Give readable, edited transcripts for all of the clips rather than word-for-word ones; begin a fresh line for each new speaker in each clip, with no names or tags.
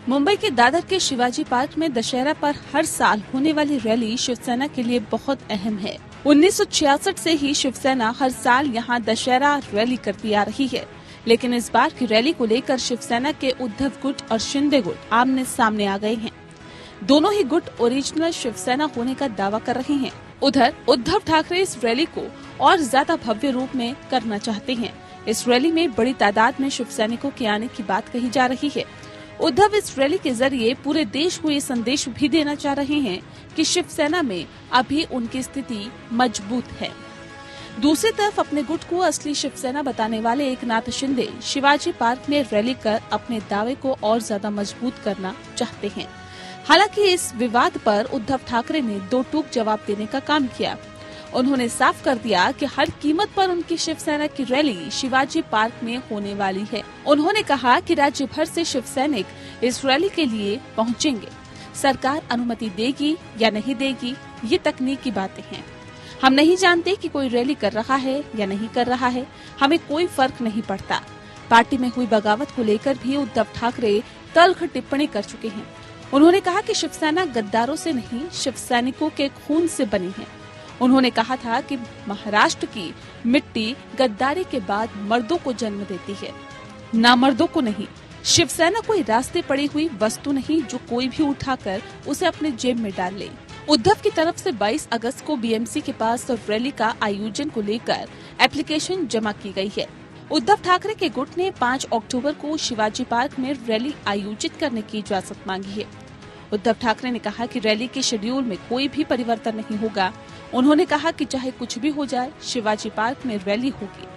मुंबई के दादर के शिवाजी पार्क में दशहरा पर हर साल होने वाली रैली शिवसेना के लिए बहुत अहम है। 1966 से ही शिवसेना हर साल यहां दशहरा रैली करती आ रही है, लेकिन इस बार की रैली को लेकर शिवसेना के उद्धव गुट और शिंदे गुट आमने सामने आ गए हैं। दोनों ही गुट ओरिजिनल शिवसेना होने का दावा कर रहे हैं। उधर उद्धव ठाकरे इस रैली को और ज्यादा भव्य रूप में करना चाहते हैं। इस रैली में बड़ी तादाद में शिव सैनिकों के आने की बात कही जा रही है। उद्धव इस रैली के जरिए पूरे देश को ये संदेश भी देना चाह रहे हैं कि शिवसेना में अभी उनकी स्थिति मजबूत है। दूसरी तरफ अपने गुट को असली शिवसेना बताने वाले एकनाथ शिंदे शिवाजी पार्क में रैली कर अपने दावे को और ज्यादा मजबूत करना चाहते हैं। हालांकि इस विवाद पर उद्धव ठाकरे ने दो टूक जवाब देने का काम किया। उन्होंने साफ कर दिया कि हर कीमत पर उनकी शिवसेना की रैली शिवाजी पार्क में होने वाली है। उन्होंने कहा कि राज्य भर से शिव सैनिक इस रैली के लिए पहुंचेंगे। सरकार अनुमति देगी या नहीं देगी, ये तकनीकी बातें हैं। हम नहीं जानते कि कोई रैली कर रहा है या नहीं कर रहा है, हमें कोई फर्क नहीं पड़ता। पार्टी में हुई बगावत को लेकर भी उद्धव ठाकरे तल्ख टिप्पणी कर चुके हैं। उन्होंने कहा कि शिवसेना गद्दारों से नहीं, शिव सैनिकों के खून से बनी है। उन्होंने कहा था कि महाराष्ट्र की मिट्टी गद्दारी के बाद मर्दों को जन्म देती है, नामर्दों को नहीं। शिवसेना कोई रास्ते पड़ी हुई वस्तु नहीं जो कोई भी उठाकर उसे अपने जेब में डाल ले। उद्धव की तरफ से 22 अगस्त को बीएमसी के पास रैली का आयोजन को लेकर एप्लीकेशन जमा की गई है। उद्धव ठाकरे के गुट ने 5 अक्टूबर को शिवाजी पार्क में रैली आयोजित करने की इजाजत मांगी है। उद्धव ठाकरे ने कहा कि रैली के शेड्यूल में कोई भी परिवर्तन नहीं होगा। उन्होंने कहा कि चाहे कुछ भी हो जाए, शिवाजी पार्क में रैली होगी।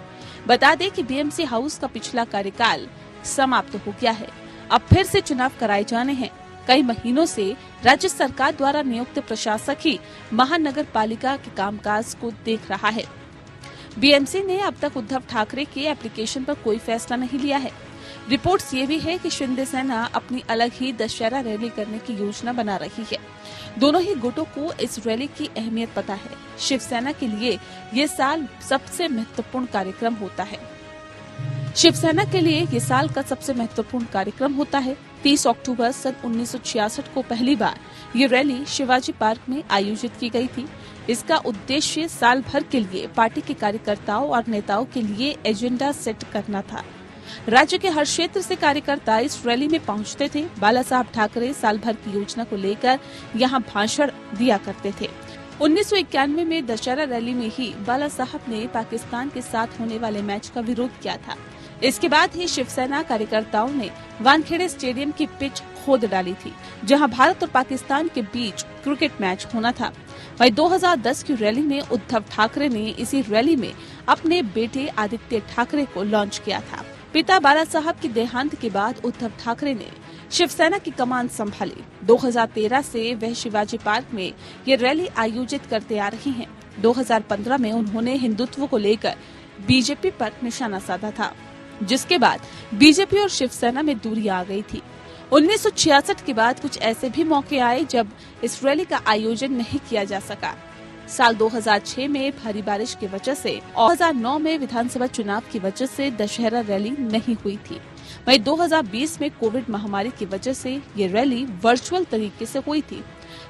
बता दें कि बीएमसी हाउस का पिछला कार्यकाल समाप्त हो गया है। अब फिर से चुनाव कराए जाने हैं। कई महीनों से राज्य सरकार द्वारा नियुक्त प्रशासक ही महानगर पालिका के कामकाज को देख रहा है। बीएमसी ने अब तक उद्धव ठाकरे के एप्लीकेशन पर कोई फैसला नहीं लिया है। रिपोर्ट्स ये भी है कि शिंदे सेना अपनी अलग ही दशहरा रैली करने की योजना बना रही है। दोनों ही गुटों को इस रैली की अहमियत पता है। शिवसेना के लिए ये साल सबसे महत्वपूर्ण कार्यक्रम होता है। शिवसेना के लिए ये साल का सबसे महत्वपूर्ण कार्यक्रम होता है। 30 अक्टूबर सन 1966 को पहली बार ये रैली शिवाजी पार्क में आयोजित की गई थी। इसका उद्देश्य साल भर के लिए पार्टी के कार्यकर्ताओं और नेताओं के लिए एजेंडा सेट करना था। राज्य के हर क्षेत्र से कार्यकर्ता इस रैली में पहुंचते थे। बाला साहब ठाकरे साल भर की योजना को लेकर यहां भाषण दिया करते थे। 1991 में दशहरा रैली में ही बाला साहब ने पाकिस्तान के साथ होने वाले मैच का विरोध किया था। इसके बाद ही शिवसेना कार्यकर्ताओं ने वानखेड़े स्टेडियम की पिच खोद डाली थी, जहां भारत और पाकिस्तान के बीच क्रिकेट मैच होना था। वहीं 2010 की रैली में उद्धव ठाकरे ने इसी रैली में अपने बेटे आदित्य ठाकरे को लॉन्च किया था। पिता बाला साहब की देहांत के बाद उद्धव ठाकरे ने शिवसेना की कमान संभाली। 2013 से वह शिवाजी पार्क में ये रैली आयोजित करते आ रही हैं। 2015 में उन्होंने हिंदुत्व को लेकर बीजेपी पर निशाना साधा था, जिसके बाद बीजेपी और शिवसेना में दूरी आ गई थी। 1966 के बाद कुछ ऐसे भी मौके आए जब इस रैली का आयोजन नहीं किया जा सका। साल 2006 में भारी बारिश की वजह से और 2009 में विधानसभा चुनाव की वजह से दशहरा रैली नहीं हुई थी। वहीं 2020 में कोविड महामारी की वजह से ये रैली वर्चुअल तरीके से हुई थी।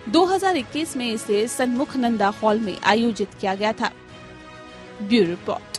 2021 में इसे सन्मुख नंदा हॉल में आयोजित किया गया था। Bureau report.